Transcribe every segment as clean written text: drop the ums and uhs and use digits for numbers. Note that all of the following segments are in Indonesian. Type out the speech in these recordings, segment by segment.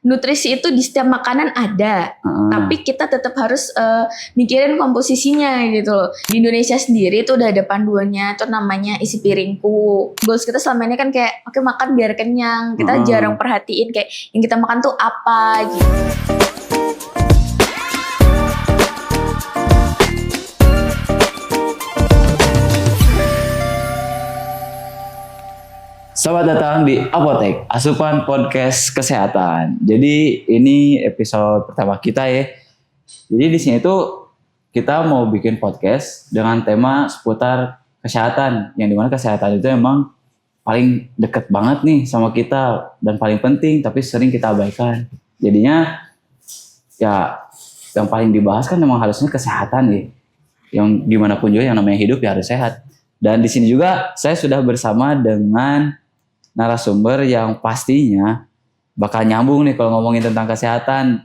nutrisi itu di setiap makanan ada, tapi kita tetap harus mikirin komposisinya gitu loh. Di Indonesia sendiri itu udah ada panduannya, itu namanya isi piringku. Goals kita selama ini kan kayak oke, makan biar kenyang. Kita jarang perhatiin kayak yang kita makan tuh apa gitu. Selamat datang di Apotek, Asupan Podcast Kesehatan. Jadi ini episode pertama kita ya. Jadi di sini tuh kita mau bikin podcast dengan tema seputar kesehatan. Yang dimana kesehatan itu emang paling deket banget nih sama kita dan paling penting, tapi sering kita abaikan. Jadinya ya yang paling dibahas kan memang harusnya kesehatan ya. Yang dimanapun juga yang namanya hidup ya harus sehat. Dan di sini juga saya sudah bersama dengan narasumber yang pastinya bakal nyambung nih kalau ngomongin tentang kesehatan.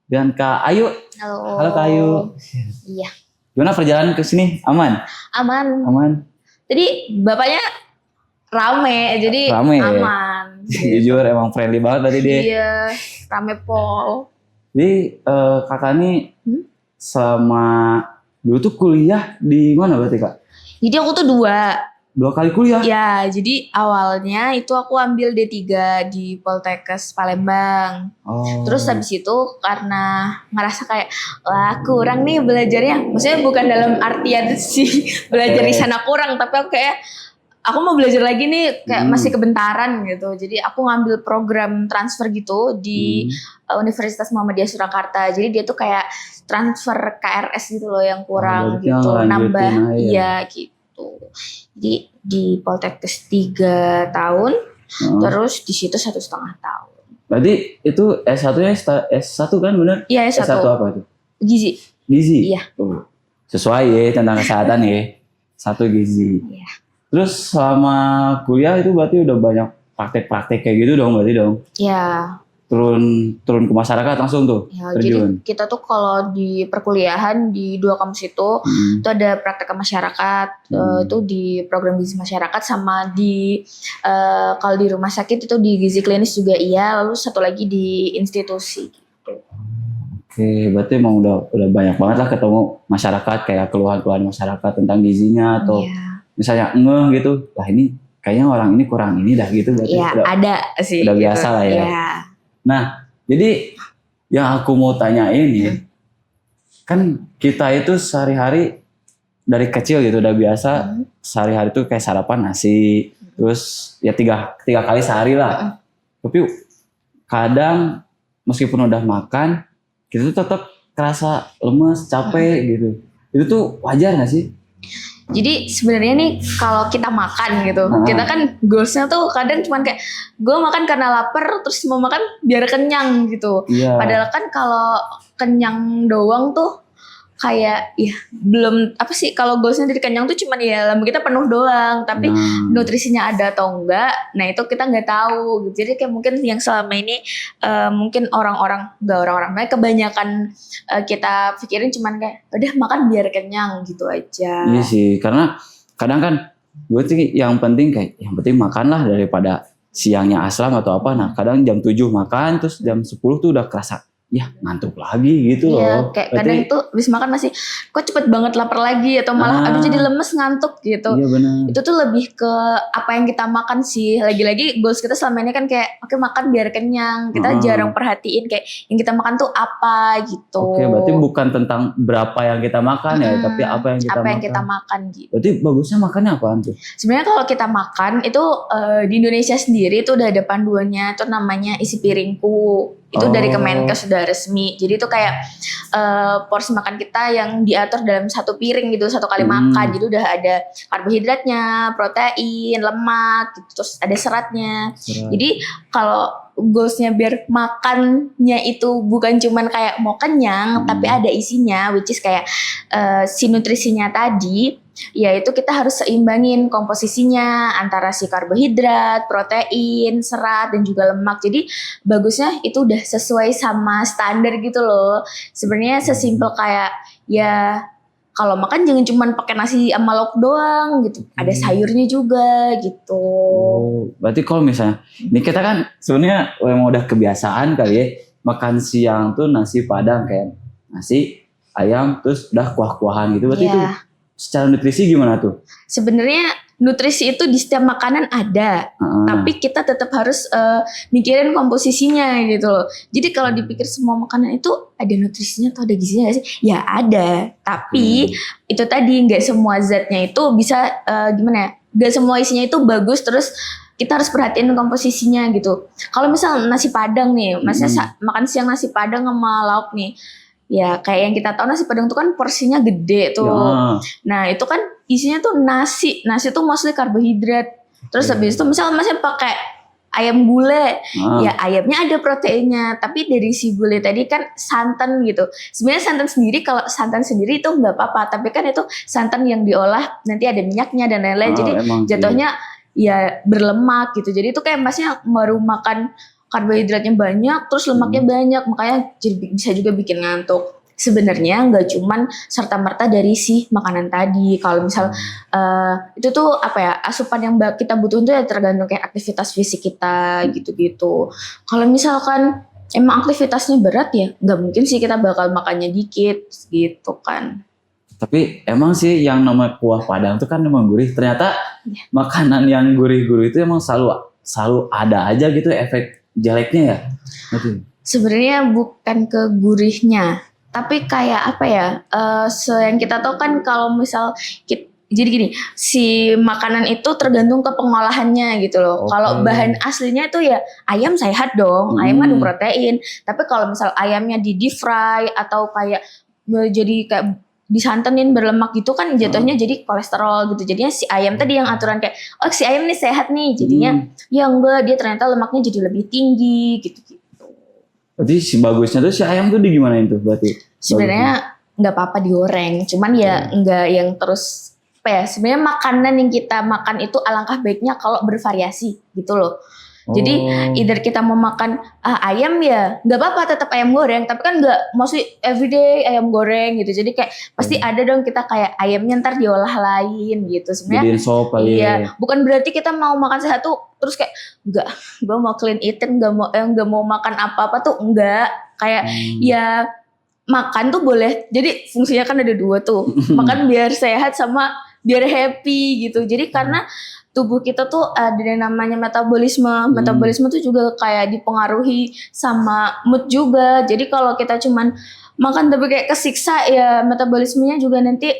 Dan Kak Ayu. Halo. Halo Kak Ayu. Iya. Gimana perjalanan ke sini? Aman? Aman. Jadi bapaknya rame, jadi rame, aman. Ya? Jujur emang friendly banget tadi dia. Iya, rame pol. Jadi kakak nih sama dulu tuh kuliah di mana berarti Kak? Jadi aku tuh dua kali kuliah? Ya, jadi awalnya itu aku ambil D3 di Poltekkes Palembang. Terus habis itu karena ngerasa kayak, wah kurang nih belajarnya. Maksudnya bukan dalam artian sih belajar di sana kurang, tapi aku kayak, aku mau belajar lagi nih kayak masih kebentaran gitu. Jadi aku ngambil program transfer gitu di Universitas Muhammadiyah Surakarta. Jadi dia tuh kayak transfer KRS gitu loh yang kurang gitu, nambah iya gitu. Jadi di Poltekkes 3 tahun, terus di situ 1,5 tahun. Berarti itu S1-nya S1 kan bener? Iya S1. S1 apa itu? Gizi. Gizi? Iya. Sesuai ya tentang kesehatan ya. 1 gizi. Iya. Terus selama kuliah itu berarti udah banyak praktek-praktek kayak gitu dong berarti dong? Iya. Turun ke masyarakat langsung tuh ya, terjun. Jadi kita tuh kalau di perkuliahan di 2 kampus itu ada praktek ke masyarakat, itu di program gizi masyarakat sama di kalau di rumah sakit itu di gizi klinis juga iya, lalu satu lagi di institusi gitu. Oke, berarti emang udah banyak banget lah ketemu masyarakat kayak keluhan-keluhan masyarakat tentang gizinya atau misalnya gitu, lah ini kayaknya orang ini kurang ini dah gitu berarti. Iya, ada sih. Udah gitu. biasa lah ya. Ya. Nah, jadi yang aku mau tanyain ya, kan kita itu sehari-hari dari kecil gitu udah biasa sehari-hari tuh kayak sarapan nasi, terus ya tiga kali sehari lah. Tapi kadang meskipun udah makan, kita tuh tetap kerasa lemes, capek gitu. Itu tuh wajar nggak sih? Jadi sebenarnya nih kalau kita makan gitu, kita kan goalsnya tuh kadang cuman kayak gue makan karena lapar, terus mau makan biar kenyang gitu. Iya. Padahal kan kalau kenyang doang tuh kayak ya belum apa sih, kalau goalsnya dari kenyang tuh cuman ya lambung kita penuh doang, tapi nutrisinya ada atau enggak, nah itu kita nggak tahu gitu. Jadi kayak mungkin yang selama ini mungkin orang-orang kebanyakan kita pikirin cuman kayak udah makan biar kenyang gitu aja. Iya sih, karena kadang kan gue sih yang penting makanlah daripada siangnya aslam atau apa. Nah kadang jam 7 makan, terus jam 10 tuh udah kerasa ya ngantuk lagi gitu loh. Kayak berarti, kadang tuh habis makan masih kok cepet banget lapar lagi, atau malah aduh jadi lemes ngantuk gitu. Iya benar. Itu tuh lebih ke apa yang kita makan sih. Lagi-lagi goals kita selama ini kan kayak oke makan biar kenyang. Kita jarang perhatiin kayak yang kita makan tuh apa gitu. Oke, berarti bukan tentang berapa yang kita makan ya, tapi apa yang kita makan gitu. Berarti bagusnya makannya apaan tuh? Sebenarnya kalau kita makan itu di Indonesia sendiri itu udah ada panduannya, itu namanya isi piringku. Itu dari Kemenkes sudah resmi. Jadi itu kayak porsi makan kita yang diatur dalam satu piring gitu, satu kali makan. Jadi udah ada karbohidratnya, protein, lemak gitu, terus ada seratnya. Jadi kalau goalsnya biar makannya itu bukan cuman kayak mau kenyang, tapi ada isinya, which is kayak si nutrisinya tadi. Ya itu kita harus seimbangin komposisinya antara si karbohidrat, protein, serat, dan juga lemak. Jadi bagusnya itu udah sesuai sama standar gitu loh. Sebenarnya sesimpel kayak ya kalau makan jangan cuma pakai nasi sama lauk doang gitu. Ada sayurnya juga gitu. Oh, berarti kalau misalnya ini kita kan sebenarnya emang udah kebiasaan kali ya makan siang tuh nasi padang kayak nasi ayam terus udah kuah-kuahan gitu. Berarti itu secara nutrisi gimana tuh? Sebenarnya nutrisi itu di setiap makanan ada, tapi kita tetap harus mikirin komposisinya gitu loh. Jadi kalau dipikir semua makanan itu ada nutrisinya atau ada gizinya nggak sih? Ya ada, tapi itu tadi nggak semua zatnya itu bisa gimana ya? Nggak semua isinya itu bagus terus kita harus perhatiin komposisinya gitu. Kalau misal nasi padang nih, maksudnya makan siang nasi padang sama lauk nih. Ya kayak yang kita tahu nasi padang itu kan porsinya gede tuh. Ya. Nah itu kan isinya tuh nasi tuh mostly karbohidrat. Terus habis itu misalnya masih pakai ayam gulai, ya ayamnya ada proteinnya. Tapi dari si gulai tadi kan santan gitu. Sebenarnya santan sendiri kalau santan sendiri itu nggak apa-apa. Tapi kan itu santan yang diolah nanti ada minyaknya dan lain-lain. Jadi jatuhnya ya berlemak gitu. Jadi itu kayak masnya baru makan karbohidratnya banyak, terus lemaknya banyak, makanya bisa juga bikin ngantuk. Sebenarnya nggak cuman serta-merta dari si makanan tadi. Kalau misal itu tuh apa ya, asupan yang kita butuhin tuh ya tergantung kayak aktivitas fisik kita gitu-gitu. Kalau misalkan emang aktivitasnya berat ya nggak mungkin sih kita bakal makannya dikit gitu kan. Tapi emang sih yang namanya kuah padang tuh kan emang gurih. Ternyata makanan yang gurih-gurih itu emang selalu ada aja gitu efek jeleknya ya. Sebenarnya bukan ke gurihnya, tapi kayak apa ya? Yang kita tahu kan kalau misal jadi gini, si makanan itu tergantung ke pengolahannya gitu loh. Kalau bahan aslinya itu ya ayam sehat dong, ayam ada protein. Tapi kalau misal ayamnya di deep fry atau kayak jadi kayak disantenin berlemak gitu kan jatuhnya jadi kolesterol gitu. Jadinya si ayam tadi yang aturan kayak si ayam nih sehat nih, jadinya ya enggak, dia ternyata lemaknya jadi lebih tinggi gitu. Berarti si bagusnya tuh si ayam tuh di gimana itu berarti? Sebenarnya nggak apa-apa digoreng, cuman ya nggak yang terus apa ya. Sebenarnya makanan yang kita makan itu alangkah baiknya kalau bervariasi gitu loh. Jadi either kita mau makan ayam ya nggak apa-apa tetap ayam goreng, tapi kan nggak mesti everyday ayam goreng gitu. Jadi kayak pasti ada dong kita kayak ayamnya ntar diolah lain gitu. Sebenarnya jadiin sop kali. Iya, bukan berarti kita mau makan sehat tuh terus kayak nggak, gue mau clean eating, nggak mau makan apa-apa tuh enggak. Kayak ya makan tuh boleh. Jadi fungsinya kan ada dua tuh, makan biar sehat sama biar happy gitu. Jadi karena tubuh kita tuh ada yang namanya metabolisme. Metabolisme tuh juga kayak dipengaruhi sama mood juga. Jadi kalau kita cuman makan tapi kayak kesiksa ya metabolismenya juga nanti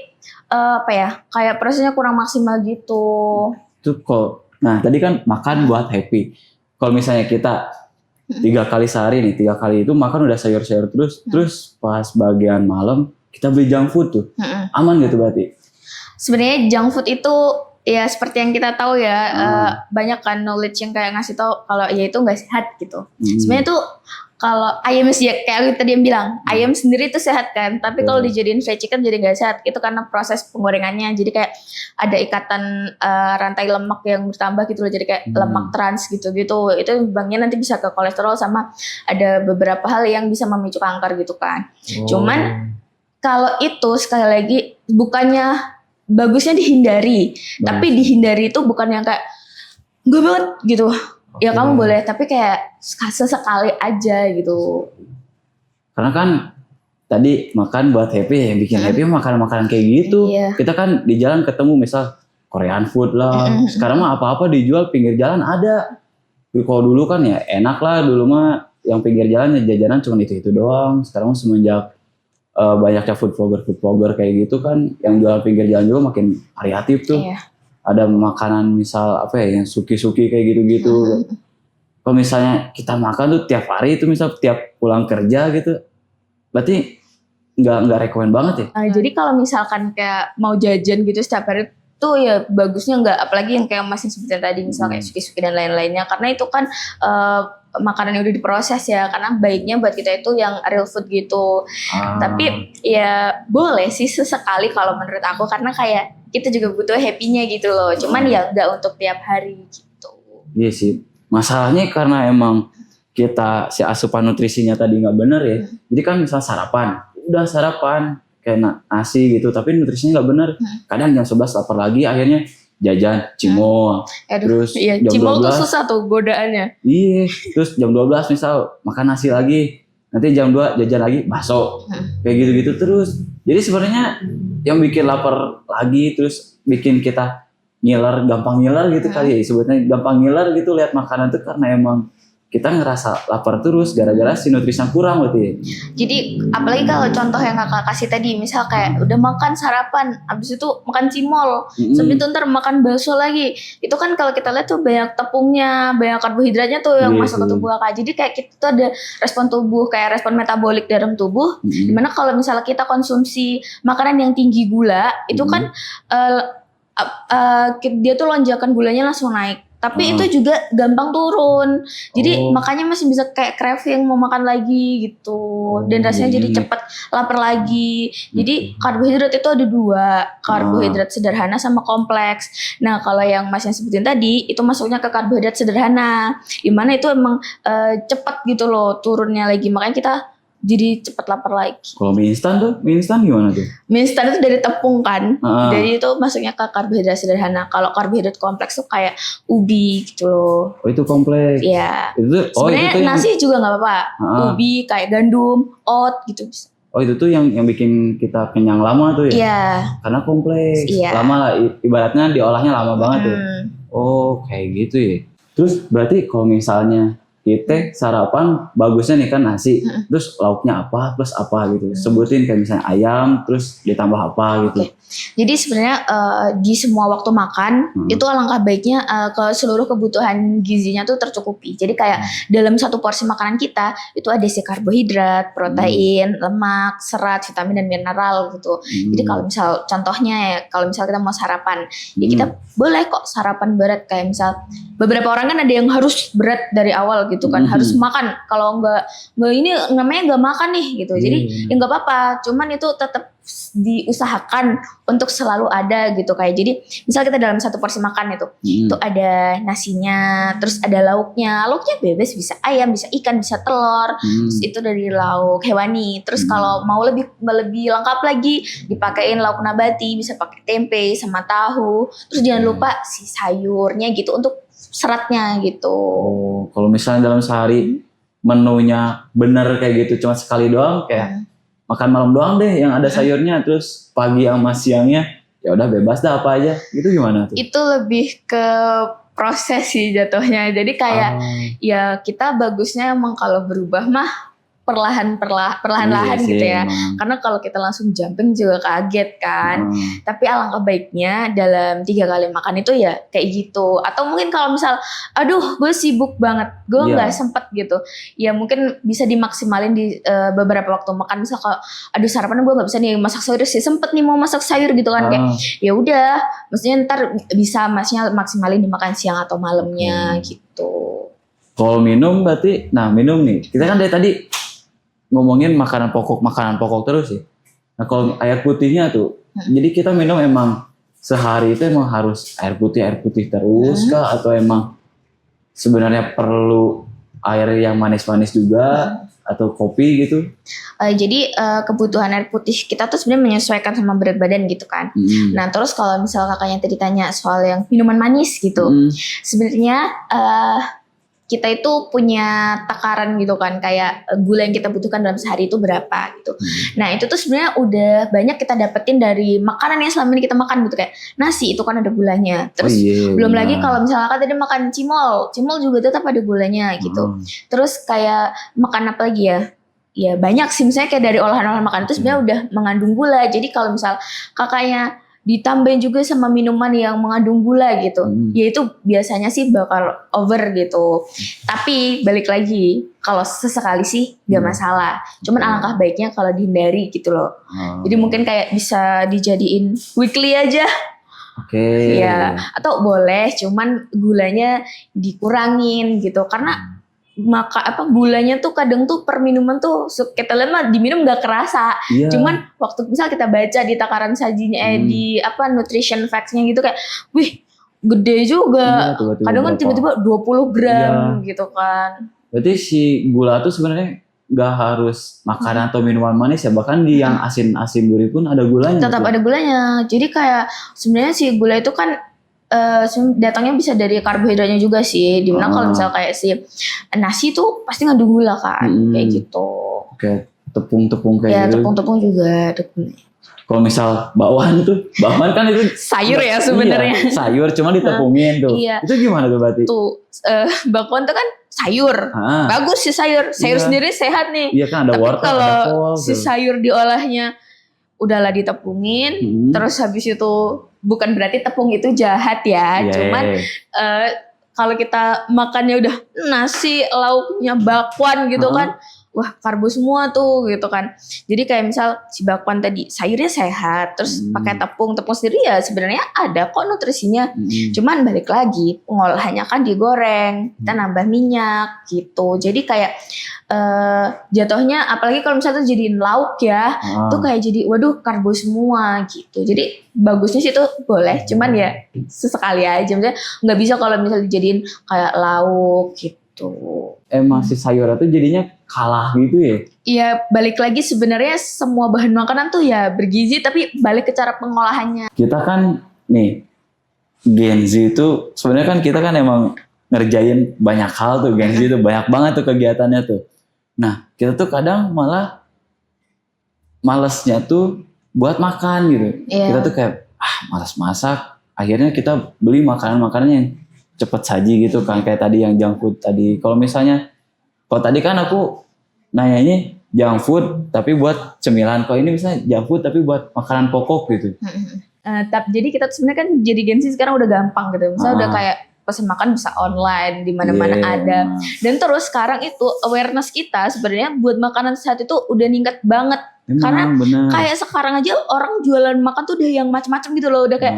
apa ya, kayak prosesnya kurang maksimal gitu. Tuh kok. Nah tadi kan makan buat happy. Kalau misalnya kita 3 kali sehari nih, 3 kali itu makan udah sayur-sayur terus pas bagian malam kita beli junk food tuh. Aman gitu berarti? Sebenarnya junk food itu ya seperti yang kita tahu ya, banyak kan knowledge yang kayak ngasih tahu kalau ya itu nggak sehat gitu. Sebenarnya tuh kalau ayam sih kayak tadi yang bilang, ayam sendiri itu sehat kan, tapi kalau dijadiin fried chicken jadi nggak sehat. Itu karena proses penggorengannya, jadi kayak ada ikatan rantai lemak yang bertambah gitu loh, jadi kayak lemak trans gitu-gitu. Itu banknya nanti bisa ke kolesterol sama ada beberapa hal yang bisa memicu kanker gitu kan. Cuman kalau itu sekali lagi bukannya bagusnya dihindari, tapi dihindari itu bukan yang kayak gue banget gitu. Ya kamu boleh, tapi kayak sesekali aja gitu. Karena kan tadi makan buat happy ya, bikin happy makanan-makanan kayak gitu. Kita kan di jalan ketemu misal Korean food lah. Sekarang mah apa-apa dijual pinggir jalan ada. Kalau dulu kan ya enak lah, dulu mah yang pinggir jalan ya jajanan cuma itu doang. Sekarang semenjak banyaknya food vlogger kayak gitu kan, yang jual pinggir jalan juga makin variatif tuh. Ada makanan misal apa ya yang suki-suki kayak gitu-gitu. Kalau misalnya kita makan tuh tiap hari itu misal tiap pulang kerja gitu, berarti nggak rekomen banget ya. Jadi kalau misalkan kayak mau jajan gitu setiap hari tuh ya bagusnya nggak, apalagi yang kayak masih seperti tadi misal kayak suki-suki dan lain-lainnya, karena itu kan makanan yang udah diproses ya, karena baiknya buat kita itu yang real food gitu. Tapi ya boleh sih sesekali kalau menurut aku, karena kayak kita juga butuh happy-nya gitu loh. Cuman ya nggak untuk tiap hari gitu. Iya sih. Masalahnya karena emang kita si asupan nutrisinya tadi nggak bener ya. Jadi kan misal sarapan, udah sarapan kayak nasi gitu, tapi nutrisinya nggak bener. Kadang jam 11 lapar lagi, akhirnya jajan cimol. Terus iya, jam cimol 12 tuh susah tuh godaannya. iya, terus jam 12 misal makan nasi lagi, nanti jam 2 jajan lagi bakso. Kayak gitu-gitu terus. Jadi sebenarnya yang bikin lapar lagi, terus bikin kita gampang ngiler gitu kali ya, sebetulnya gampang ngiler gitu lihat makanan tuh karena emang kita ngerasa lapar terus gara-gara si nutrisinya kurang berarti ya. Jadi apalagi kalau contoh yang kakak kasih tadi, misal kayak udah makan sarapan, abis itu makan cimol, sampai itu ntar makan bakso lagi. Itu kan kalau kita lihat tuh banyak tepungnya, banyak karbohidratnya tuh yang masuk ke tubuh kakak. Jadi kayak kita tuh ada respon tubuh, kayak respon metabolik dalam tubuh. Dimana kalau misalnya kita konsumsi makanan yang tinggi gula, itu kan dia tuh lonjakan gulanya langsung naik. Tapi itu juga gampang turun. Jadi makanya masih bisa kayak craving mau makan lagi gitu. Dan rasanya jadi cepet lapar lagi. Jadi karbohidrat itu ada 2. Karbohidrat sederhana sama kompleks. Nah kalau yang Mas yang sebutin tadi, itu masuknya ke karbohidrat sederhana. Dimana itu emang cepet gitu loh turunnya lagi. Makanya kita jadi cepet lapar lagi. Kalau mie instan gimana tuh? Mie instan itu dari tepung kan, jadi itu masuknya ke karbohidrat sederhana. Kalau karbohidrat kompleks tuh kayak ubi gitu loh. Oh itu kompleks. Iya. itu Sebenarnya nasi juga nggak apa-apa. Ubi kayak gandum, oat gitu bisa. Oh itu tuh yang bikin kita kenyang lama tuh ya? Iya. Karena kompleks. Iya. Lama lah, ibaratnya diolahnya lama banget tuh. Oh kayak gitu ya. Terus berarti kalau misalnya kita sarapan bagusnya nih kan nasi, terus lauknya apa plus apa gitu, sebutin kayak misalnya ayam terus ditambah apa gitu. Jadi sebenarnya di semua waktu makan itu alangkah baiknya ke seluruh kebutuhan gizinya tuh tercukupi. Jadi kayak dalam satu porsi makanan kita itu ada si karbohidrat, protein, lemak, serat, vitamin dan mineral gitu. Jadi kalau misal contohnya ya, kalau misal kita mau sarapan, ya kita boleh kok sarapan berat, kayak misal beberapa orang kan ada yang harus berat dari awal gitu kan, harus makan. Kalau nggak ini namanya nggak makan nih gitu. Jadi ya nggak apa-apa, cuman itu tetap diusahakan untuk selalu ada gitu. Kayak jadi misal kita dalam satu porsi makan itu ada nasinya, terus ada lauknya bebas, bisa ayam, bisa ikan, bisa telur, terus itu dari lauk hewani. Terus kalau mau lebih lengkap lagi dipakein lauk nabati, bisa pakai tempe sama tahu. Terus jangan lupa si sayurnya gitu untuk seratnya gitu. Oh, kalau misalnya dalam sehari menunya bener kayak gitu cuma sekali doang, kayak makan malam doang deh yang ada sayurnya, terus pagi sama siangnya ya udah bebas dah apa aja, gitu gimana tuh? Itu lebih ke proses sih jatuhnya. Jadi kayak ya kita bagusnya emang kalau berubah mah perlahan-lahan gitu ya. Emang. Karena kalau kita langsung jumping juga kaget kan. Tapi alangkah baiknya dalam 3 kali makan itu ya kayak gitu. Atau mungkin kalau misal, aduh gue sibuk banget, gue nggak sempet gitu. Ya mungkin bisa dimaksimalin di beberapa waktu makan. Misal kalau, aduh sarapan gue nggak bisa nih masak sayur sih, sempet nih mau masak sayur gitu kan. Kayak ya udah, maksudnya ntar bisa masnya maksimalin dimakan siang atau malamnya gitu. Kalau minum berarti, minum nih. Kita kan dari tadi ngomongin makanan pokok terus ya. Nah kalau air putihnya tuh, jadi kita minum emang sehari itu emang harus air putih terus kah? Atau emang sebenarnya perlu air yang manis-manis juga atau kopi gitu? Jadi kebutuhan air putih kita tuh sebenarnya menyesuaikan sama berat badan gitu kan. Nah terus kalau misal kakaknya tadi tanya soal yang minuman manis gitu, sebenarnya kita itu punya takaran gitu kan, kayak gula yang kita butuhkan dalam sehari itu berapa gitu. Nah itu tuh sebenarnya udah banyak kita dapetin dari makanan yang selama ini kita makan gitu, kayak nasi itu kan ada gulanya. Terus belum lagi kalau misalnya kan tadi makan cimol juga tetap ada gulanya gitu. Terus kayak makan apa lagi ya? Ya banyak sih, misalnya kayak dari olahan-olahan makanan itu sebenarnya udah mengandung gula. Jadi kalau misal kakaknya ditambahin juga sama minuman yang mengandung gula gitu, ya itu biasanya sih bakal over gitu. Tapi balik lagi, kalau sesekali sih gak masalah. Cuman alangkah baiknya kalau dihindari gitu loh. Jadi mungkin kayak bisa dijadiin weekly aja. Ya, atau boleh cuman gulanya dikurangin gitu, karena gulanya tuh kadang tuh per minuman tuh kita lihat mah diminum nggak kerasa, cuman waktu misal kita baca di takaran sajinya di nutrition facts-nya gitu kayak wih gede juga, kadang kan tiba-tiba 20 gram gitu kan. Berarti si gula tuh sebenarnya nggak harus makanan atau minuman manis ya, bahkan di yang asin-asin gurih pun ada gulanya. Tetap tuh. ada gulanya. Jadi kayak sebenarnya si gula itu kan datangnya bisa dari karbohidratnya juga sih. Dimana kalau misal kayak si nasi tuh pasti ngandung gula kan, kayak gitu. Kayak tepung-tepung kayak Ya gitu. tepung-tepung juga ada gulanya. Kalau misal bakwan kan itu Sayur ya sebenarnya. Iya, sayur cuma ditepungin tuh. Iya. Itu gimana tuh berarti? Tuh bakwan tuh kan sayur. Ah, Bagus sih sayur. Sayur Iya. sendiri sehat nih. iya kan ada Tapi wortel, kalau ada kol. si tuh. sayur diolahnya udahlah ditepungin, terus habis itu bukan berarti tepung itu jahat ya, Iya, cuman iya. kalau kita makannya udah nasi lauknya bakwan gitu kan, wah karbo semua tuh gitu kan. Jadi kayak misal si bakwan tadi sayurnya sehat, terus pakai tepung sendiri ya sebenarnya ada kok nutrisinya. Cuman balik lagi pengolahannya kan digoreng, kita nambah minyak gitu. Jadi kayak jatuhnya apalagi kalau misalnya tuh jadiin lauk ya, tuh kayak jadi waduh karbo semua gitu. Jadi bagusnya sih tuh boleh, cuman ya sesekali aja. Maksudnya nggak bisa kalau misalnya dijadiin kayak lauk gitu. Emang si sayur itu jadinya kalah gitu ya? Iya, balik lagi sebenarnya semua bahan makanan tuh ya bergizi, tapi balik ke cara pengolahannya. Kita kan nih Gen Z itu sebenarnya kan kita kan emang ngerjain banyak hal tuh. Gen Z itu banyak banget tuh kegiatannya tuh. Nah kita tuh kadang malah malesnya tuh buat makan gitu. Iya. Kita tuh kayak malas masak. Akhirnya kita beli makanan-makanan yang cepet saji gitu kan, kayak tadi yang junk food tadi. Kalau tadi kan aku nanyanya junk food tapi buat cemilan, kalau ini misalnya junk food tapi buat makanan pokok gitu. Jadi kita tuh sebenarnya kan jadi Gen Z sekarang udah gampang gitu. Misalnya udah kayak pesan makan bisa online, di mana-mana ada. Dan terus sekarang itu awareness kita sebenarnya buat makanan sehat itu udah ningkat banget. Karena kayak sekarang aja orang jualan makan tuh udah yang macam-macam gitu loh, udah kayak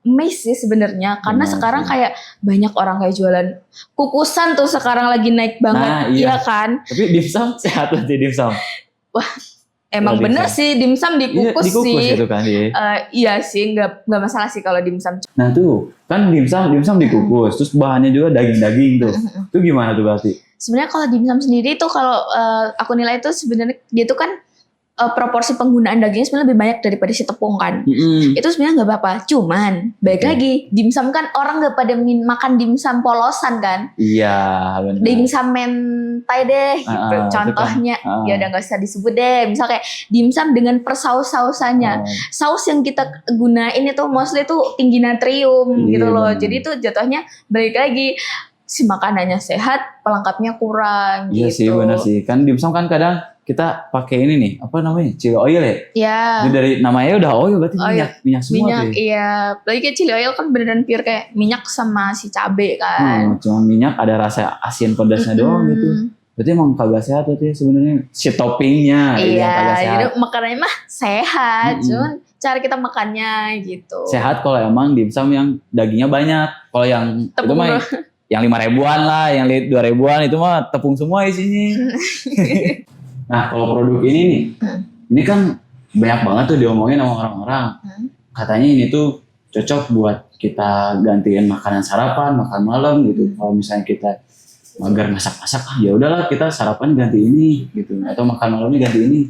amazed sih sebenarnya. Karena sekarang kayak banyak orang kayak jualan kukusan tuh sekarang lagi naik banget, iya kan? Tapi dimsum sehat loh sih dimsum. Wah, emang bener sih dimsum dikukus sih. Itu kan Iya sih, nggak masalah sih kalau dimsum. Nah tuh kan dimsum dikukus, terus bahannya juga daging-daging tuh. Itu gimana tuh berarti? Sebenarnya kalau dimsum sendiri tuh kalau aku nilai itu sebenarnya dia tuh kan proporsi penggunaan dagingnya sebenarnya lebih banyak daripada si tepung kan. Itu sebenarnya nggak apa-apa. Cuman balik lagi dimsum kan orang nggak pada makan dimsum polosan kan. Iya benar. Dimsum mentai deh gitu. Contohnya ya udah nggak usah disebut deh. Misal kayak dimsum dengan persaus-sausannya. Saus yang kita gunain itu mostly tuh tinggi natrium gitu loh. Jadi itu jatuhnya balik lagi si makanannya sehat, pelengkapnya kurang. Iya gitu. sih benar sih. Kan dimsum kan kadang kita pakai ini nih, apa namanya? Chili oil ya? Iya. Itu dari namanya udah oil berarti minyak semua minyak, tuh. Iya. Lagi kayak chili oil kan beneran pure kayak minyak sama si cabe kan. Cuma minyak ada rasa asin pedasnya doang gitu. Berarti emang kagak sehat tuh ya sebenarnya. Si toppingnya iya, kagak sehat. jadi makanannya mah sehat, cuman cara kita makannya gitu. Sehat kalau emang dimsum yang dagingnya banyak. Kalau yang tepung itu mah yang 5 ribuan lah, yang 2 ribuan itu mah tepung semua isinya. Nah kalau produk ini nih, ini kan banyak banget tuh diomongin sama orang-orang. Katanya ini tuh cocok buat kita gantiin makanan sarapan, makan malam gitu. Kalau misalnya kita mager masak-masak, ya udahlah kita sarapan ganti ini gitu, atau makan malamnya ganti ini.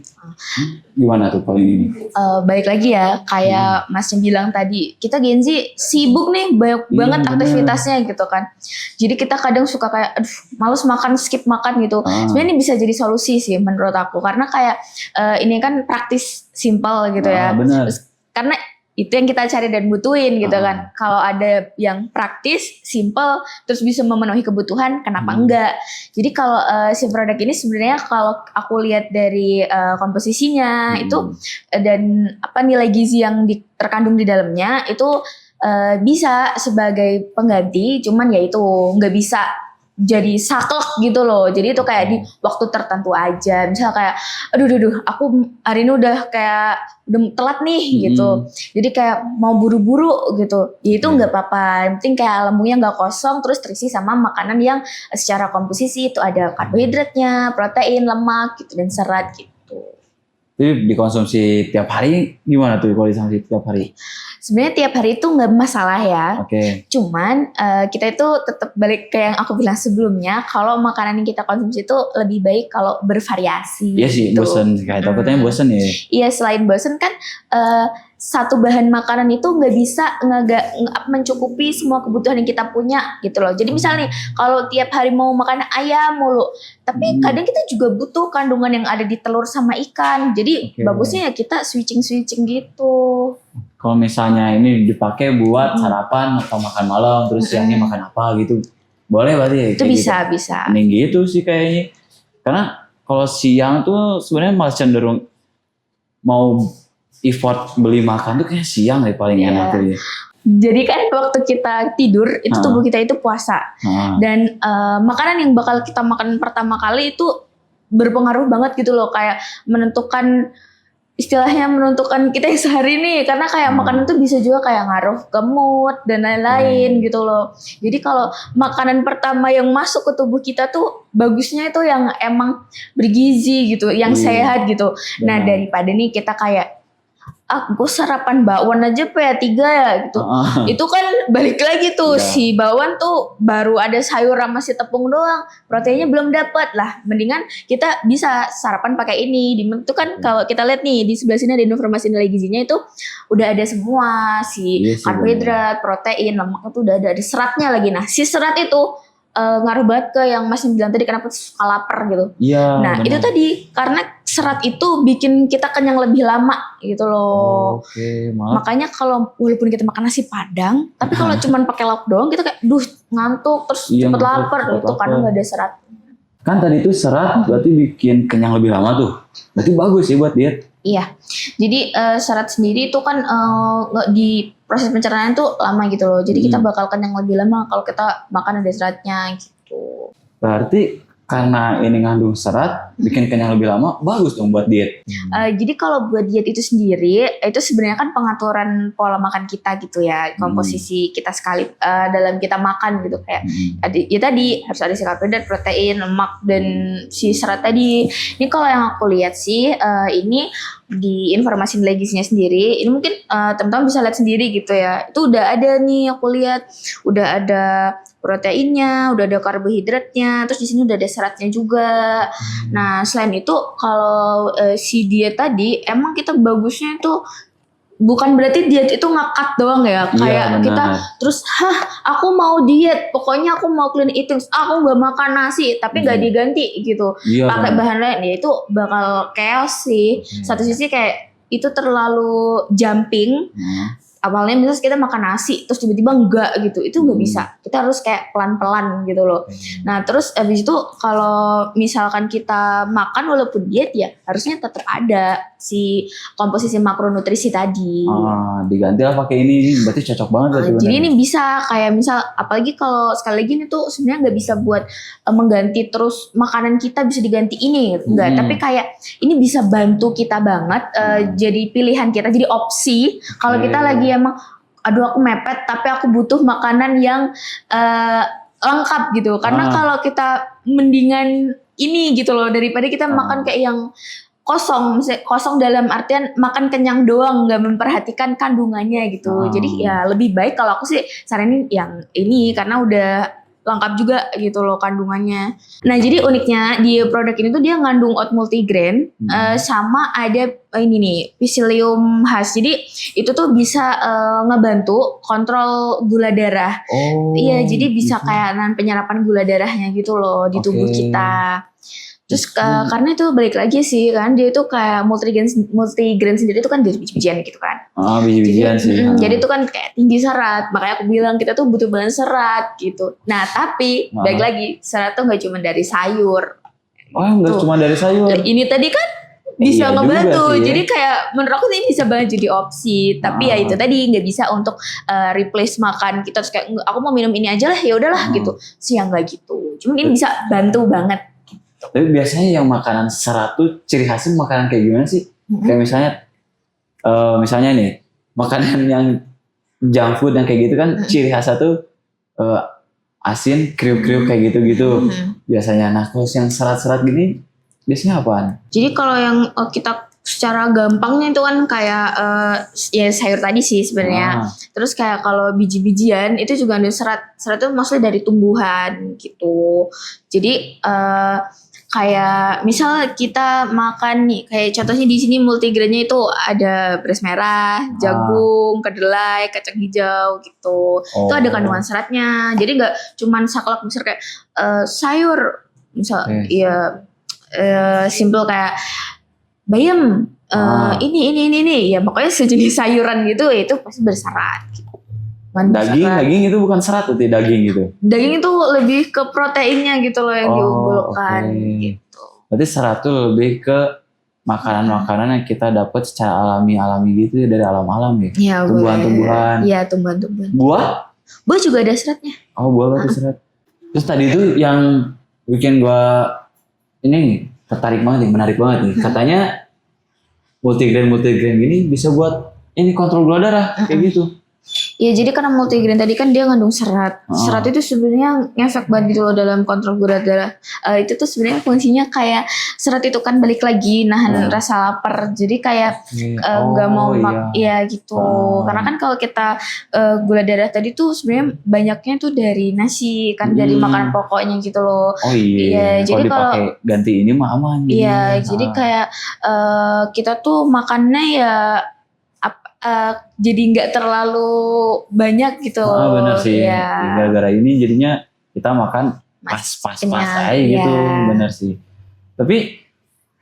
Gimana tuh kalau ini? Balik lagi ya, kayak Mas yang bilang tadi, kita Gen Z sibuk nih, banyak banget aktivitasnya gitu kan. Jadi kita kadang suka kayak, aduh, males makan, skip makan gitu. Sebenarnya ini bisa jadi solusi sih menurut aku, karena kayak ini kan praktis, simple gitu ya. Bener. Karena itu yang kita cari dan butuhin gitu kan. Kalau ada yang praktis, simple, terus bisa memenuhi kebutuhan, kenapa enggak? Jadi kalau si produk ini sebenarnya kalau aku lihat dari komposisinya itu dan apa nilai gizi yang terkandung di dalamnya itu bisa sebagai pengganti, cuman ya itu nggak bisa jadi saklek gitu loh. Jadi itu kayak di waktu tertentu aja. Misal kayak aduh aku hari ini udah kayak udah telat nih gitu. Jadi kayak mau buru-buru gitu. Ya itu nggak apa-apa. Yang penting kayak lambungnya nggak kosong, terus terisi sama makanan yang secara komposisi itu ada karbohidratnya, protein, lemak gitu dan serat gitu. Jadi dikonsumsi tiap hari gimana tuh kalau dikonsumsi tiap hari? Sebenarnya tiap hari itu nggak masalah ya. Oke. Cuman kita itu tetap balik ke yang aku bilang sebelumnya, kalau makanan yang kita konsumsi itu lebih baik kalau bervariasi. Iya sih, gitu. bosen kayak takutnya bosen ya. Iya, selain bosen kan satu bahan makanan itu nggak bisa mencukupi semua kebutuhan yang kita punya gitu loh. Jadi misalnya nih, kalau tiap hari mau makan ayam mulu, tapi kadang kita juga butuh kandungan yang ada di telur sama ikan. Jadi bagusnya ya kita switching gitu. Kalau misalnya ini dipakai buat sarapan atau makan malam, terus siangnya makan apa gitu, boleh berarti ya? Itu bisa. Mending gitu sih kayaknya. Karena kalau siang tuh sebenarnya malah cenderung mau effort beli makan tuh kayak siang deh paling enak tuh ya. Jadi kan waktu kita tidur itu tubuh kita itu puasa. Dan makanan yang bakal kita makan pertama kali itu berpengaruh banget gitu loh, kayak menentukan kita yang sehari nih, karena kayak makanan tuh bisa juga kayak ngaruh ke mood dan lain-lain gitu loh. Jadi kalau makanan pertama yang masuk ke tubuh kita tuh bagusnya itu yang emang bergizi gitu, yang sehat gitu. Nah daripada nih kita kayak gue sarapan bakwan aja PA3 ya gitu. Itu kan balik lagi tuh si bakwan tuh baru ada sayur sama si tepung doang, proteinnya belum dapat lah. Mendingan kita bisa sarapan pakai ini. Itu kan kalau kita lihat nih di sebelah sini ada informasi nilai gizinya itu udah ada semua si karbohidrat, protein, lemak itu udah ada seratnya lagi. Nah si serat itu ngaruh banget ke yang Mas bilang tadi kenapa suka lapar gitu. Nah itu tadi karena serat itu bikin kita kenyang lebih lama gitu loh. Makanya kalau walaupun kita makan nasi padang, tapi kalau cuman pakai lauk doang kita kayak ngantuk terus cepet lapar itu karena nggak ada serat. Kan tadi itu serat berarti bikin kenyang lebih lama tuh. Berarti bagus ya buat diet. Iya. Jadi serat sendiri itu kan di proses pencernaan tuh lama gitu loh. Jadi kita bakal kenyang lebih lama kalau kita makan ada seratnya gitu. Berarti karena ini ngandung serat, bikin kenyang lebih lama, bagus dong buat diet. Jadi kalau buat diet itu sendiri, itu sebenarnya kan pengaturan pola makan kita gitu ya, komposisi kita sekali dalam kita makan gitu kayak. Ya tadi harus ada si karbohidrat, protein, lemak dan si serat tadi. Ini kalau yang aku lihat sih, ini di informasi nilai gizinya sendiri, ini mungkin teman-teman bisa lihat sendiri gitu ya. Itu udah ada nih aku lihat, udah ada proteinnya, udah ada karbohidratnya, terus di sini udah ada seratnya juga. Nah, selain itu kalau si diet tadi emang kita bagusnya itu bukan berarti diet itu nge-cut doang ya, kayak kita terus aku mau diet, pokoknya aku mau clean eating, aku nggak makan nasi tapi nggak diganti gitu, pakai bahan lain, ya itu bakal chaos sih. Satu sisi kayak itu terlalu jumping. Awalnya misalnya kita makan nasi terus tiba-tiba enggak gitu, itu nggak bisa. Kita harus kayak pelan-pelan gitu loh. Nah terus abis itu kalau misalkan kita makan walaupun diet ya harusnya tetap ada si komposisi makronutrisi tadi. Diganti lah pakai ini, berarti cocok banget. Jadi ini bisa kayak misal, apalagi kalau sekali lagi ini tuh sebenarnya nggak bisa buat mengganti terus makanan kita bisa diganti ini, enggak. Tapi kayak ini bisa bantu kita banget jadi pilihan kita, jadi opsi kalau kita lagi emang aduh aku mepet tapi aku butuh makanan yang lengkap gitu. Karena kalau kita mendingan ini gitu loh daripada kita makan kayak yang kosong dalam artian makan kenyang doang nggak memperhatikan kandungannya gitu. Jadi ya lebih baik kalau aku sih saranin yang ini karena udah lengkap juga gitu loh kandungannya. Nah jadi uniknya di produk ini tuh dia ngandung oat multigrain sama ada ini nih psyllium husk. Jadi itu tuh bisa ngebantu kontrol gula darah. Iya jadi bisa kayak penyerapan gula darahnya gitu loh di tubuh kita. Terus karena itu balik lagi sih kan dia itu kayak multigrain sendiri itu kan dari biji-bijian gitu kan. Biji-bijian sih. Jadi itu kan kayak tinggi serat, makanya aku bilang kita tuh butuh banget serat gitu. Nah tapi balik lagi serat tuh nggak cuma dari sayur. Nggak cuma dari sayur. Ini tadi kan bisa ngebantu. Jadi kayak menurut aku ini bisa banget jadi opsi. Tapi ya itu tadi nggak bisa untuk replace makan kita terus kayak aku mau minum ini aja lah ya udahlah gitu. Siang nggak gitu. Cuma ini bisa bantu banget. Tapi biasanya yang makanan serat tuh ciri khasnya makanan kayak gimana sih? Kayak misalnya nih makanan yang junk food yang kayak gitu kan ciri khasnya tuh asin, kriuk-kriuk kayak gitu-gitu biasanya. Nah kalau yang serat-serat gini biasanya apaan? Jadi kalau yang kita secara gampangnya itu kan kayak ya sayur tadi sih sebenarnya. Terus kayak kalau biji-bijian itu juga ada serat. Serat itu maksudnya dari tumbuhan gitu. Jadi kayak misal kita makan nih, kayak contohnya di sini multigrainnya itu ada beras merah, jagung, kedelai, kacang hijau gitu. Itu ada kandungan seratnya. Jadi nggak cuman saklek misal kayak sayur misal ya simple kayak bayam ini ya pokoknya sejenis sayuran gitu itu pasti berserat gitu. Daging itu bukan serat tuh daging gitu. Daging itu lebih ke proteinnya gitu loh yang diunggulkan gitu. Berarti serat tuh lebih ke makanan-makanan yang kita dapat secara alami gitu ya, dari alam-alam ya. Iya, tumbuhan-tumbuhan. Iya, tumbuhan-tumbuhan. Buah juga ada seratnya. Oh, buah berarti serat. Terus tadi itu yang bikin gua ini tertarik banget nih, menarik banget nih. Katanya multigrain gini bisa buat ini kontrol gula darah kayak gitu. Ya jadi karena multigrain tadi kan dia ngandung serat. Serat itu sebenarnya ngefek banget gitu loh dalam kontrol gula darah. Itu tuh sebenarnya fungsinya kayak serat itu kan balik lagi nahan rasa lapar. Jadi kayak nggak mau ya gitu. Karena kan kalau kita gula darah tadi tuh sebenarnya banyaknya tuh dari nasi kan dari makanan pokoknya gitu loh. Oh iya. Jadi kalau ganti ini mah aman. Iya, jadi kayak kita tuh makannya ya jadi nggak terlalu banyak gitu. Benar sih. Ya. Gara-gara ini jadinya kita makan pas aja gitu. Benar sih. Tapi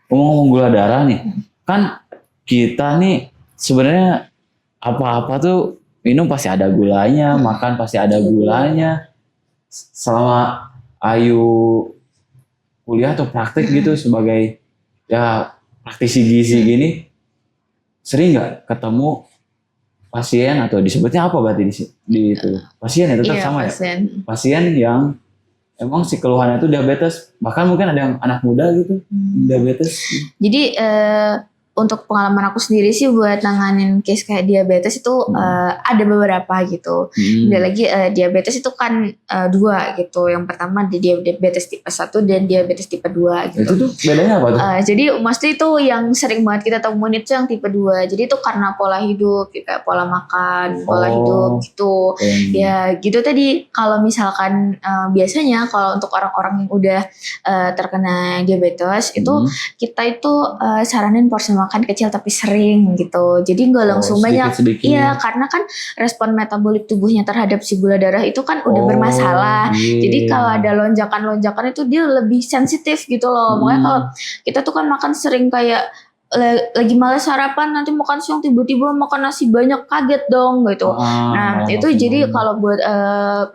ngomong gula darah nih, kan kita nih sebenarnya apa-apa tuh minum pasti ada gulanya, makan pasti ada gulanya. Selama Ayu kuliah atau praktek gitu sebagai ya praktisi gizi gini, sering nggak ketemu pasien atau disebutnya apa berarti di itu pasien ya tetap sama pasien. Ya pasien yang emang si keluhannya itu diabetes, bahkan mungkin ada yang anak muda gitu diabetes. Jadi untuk pengalaman aku sendiri sih buat nanganin case kayak diabetes itu ada beberapa gitu. Ada lagi diabetes itu kan 2 gitu. Yang pertama di diabetes tipe 1 dan diabetes tipe 2 gitu. Itu tuh bedanya apa tuh? Jadi mostly itu yang sering banget kita temuin itu yang tipe 2. Jadi itu karena pola hidup, kayak pola makan, pola hidup gitu. Ya gitu tadi kalau misalkan biasanya kalau untuk orang-orang yang udah terkena diabetes itu kita itu saranin porsi makan kecil tapi sering gitu. Jadi nggak langsung banyak. Iya, karena kan respon metabolik tubuhnya terhadap si gula darah itu kan udah bermasalah. Jadi kalau ada lonjakan-lonjakan itu dia lebih sensitif gitu loh. Makanya kalau kita tuh kan makan sering kayak lagi malas sarapan nanti makan siang tiba-tiba makan nasi banyak kaget dong gitu. Nah, itu jadi kalau buat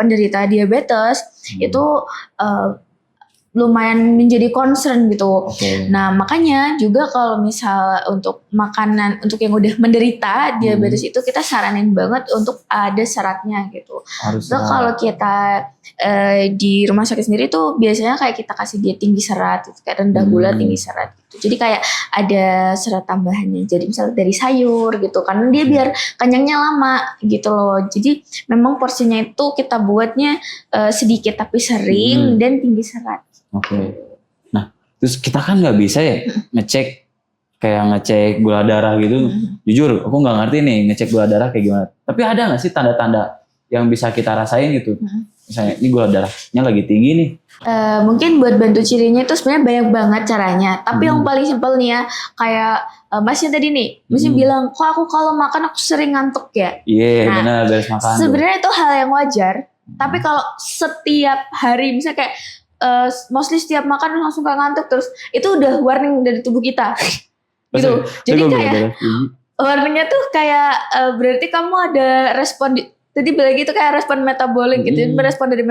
penderita diabetes itu lumayan menjadi concern gitu. Nah makanya juga kalau misal untuk makanan untuk yang udah menderita diabetes itu kita saranin banget untuk ada seratnya gitu. Nah kalau kita di rumah sakit sendiri tuh biasanya kayak kita kasih dia tinggi serat gitu, kayak rendah gula tinggi serat gitu. Jadi kayak ada serat tambahannya. Jadi misal dari sayur gitu karena dia biar kenyangnya lama gitu loh. Jadi memang porsinya itu kita buatnya sedikit tapi sering dan tinggi serat. Nah, terus kita kan nggak bisa ya ngecek gula darah gitu. Jujur, aku nggak ngerti nih ngecek gula darah kayak gimana. Tapi ada nggak sih tanda-tanda yang bisa kita rasain gitu? Misalnya ini gula darahnya lagi tinggi nih. Mungkin buat bantu cirinya itu sebenarnya banyak banget caranya. Tapi yang paling simpel nih ya, kayak Masnya tadi nih, Masnya bilang, kok aku kalau makan aku sering ngantuk ya? Iya, benar, beres makan. Sebenarnya itu hal yang wajar. Tapi kalau setiap hari, misalnya kayak mostly setiap makan langsung kayak ngantuk terus itu udah warning dari tubuh kita gitu. Jadi kayak warningnya tuh kayak berarti kamu ada respon Jadi lagi itu kayak respon metabolik gitu. Merespon dari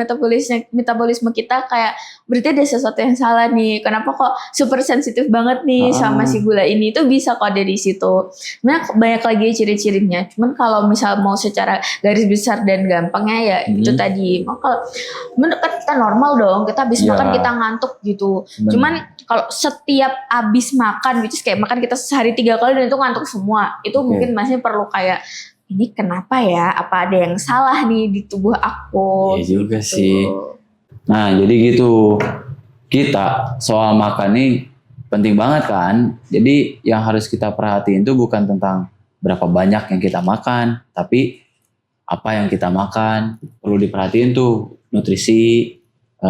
metabolisme kita kayak berarti ada sesuatu yang salah nih. Kenapa kok super sensitif banget nih sama si gula ini? Itu bisa kok dari situ. Sebenarnya banyak lagi ciri-cirinya. Cuman kalau misal mau secara garis besar dan gampangnya ya itu tadi. Kalau kan kita normal dong. Kita habis makan kita ngantuk gitu. Cuman kalau setiap habis makan, which is kayak makan kita sehari 3 kali dan itu ngantuk semua. Itu mungkin masih perlu kayak ini kenapa ya? Apa ada yang salah nih di tubuh aku? Iya juga sih. Nah, jadi gitu. Kita soal makan nih penting banget kan. Jadi yang harus kita perhatiin itu bukan tentang berapa banyak yang kita makan, tapi apa yang kita makan. Perlu diperhatiin tuh nutrisi,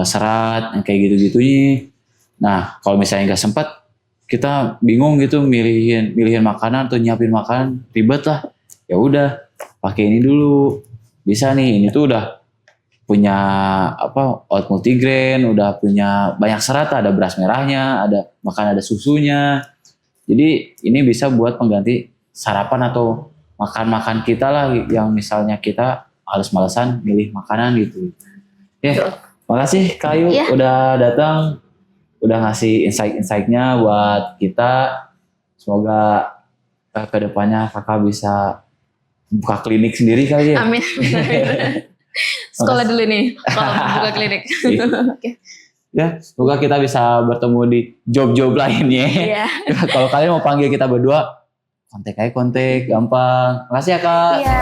serat, yang kayak gitu-gitunya. Nah, kalau misalnya nggak sempat, kita bingung gitu milihin makanan atau nyiapin makanan, ribet lah. Ya udah, pakai ini dulu. Bisa nih, ini tuh udah punya oat multigrain, udah punya banyak serat, ada beras merahnya, ada susunya. Jadi ini bisa buat pengganti sarapan atau makan kita lah yang misalnya kita males-malesan milih makanan gitu. Makasih Kak Ayu udah datang, udah ngasih insight-insightnya buat kita. Semoga ke depannya kakak bisa buka klinik sendiri kali ya. Amin. Sekolah dulu nih kalau mau buka klinik. Oke. Ya, semoga kita bisa bertemu di job-job lainnya. Iya. Kalau kalian mau panggil kita berdua, kontak gampang. Makasih ya Kak. Iya.